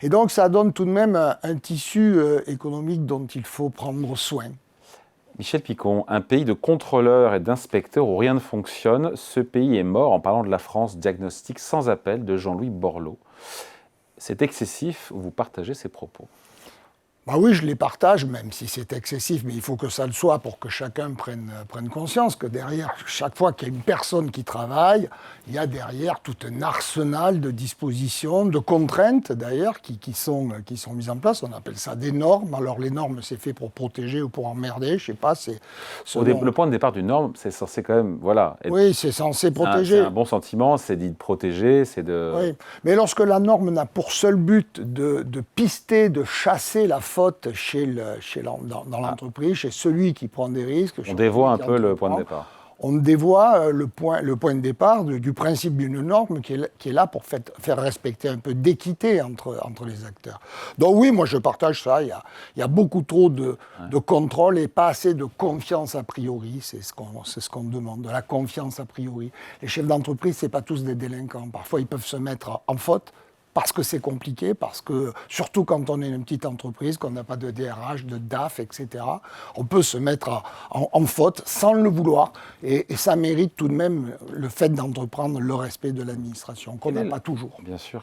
Et donc, ça donne tout de même un tissu économique dont il faut prendre soin. Michel Picon, un pays de contrôleurs et d'inspecteurs où rien ne fonctionne, ce pays est mort, en parlant de la France, diagnostic sans appel de Jean-Louis Borloo. C'est excessif ou vous partagez ces propos? Bah oui, je les partage, même si c'est excessif, mais il faut que ça le soit pour que chacun prenne conscience que derrière, chaque fois qu'il y a une personne qui travaille, il y a derrière tout un arsenal de dispositions, de contraintes d'ailleurs, qui sont mises en place. On appelle ça des normes. Alors les normes, c'est fait pour protéger ou pour emmerder, je sais pas. Le point de départ d'une norme, c'est censé quand même, voilà, Oui, c'est censé protéger. C'est un bon sentiment, c'est dit de protéger, c'est de... Oui, mais lorsque la norme n'a pour seul but de pister, de chasser la faute dans l'entreprise, chez celui qui prend des risques... On dévoie un peu le point de départ. On dévoie le point de départ du principe d'une norme qui est là pour faire respecter un peu d'équité entre les acteurs. Donc oui, moi je partage ça, il y a beaucoup trop de contrôle et pas assez de confiance a priori, c'est ce qu'on demande, de la confiance a priori. Les chefs d'entreprise, c'est pas tous des délinquants, parfois ils peuvent se mettre en faute, parce que c'est compliqué, parce que, surtout quand on est une petite entreprise, qu'on n'a pas de DRH, de DAF, etc., on peut se mettre en faute sans le vouloir. Et ça mérite tout de même le fait d'entreprendre le respect de l'administration, qu'on n'a pas toujours. Bien sûr.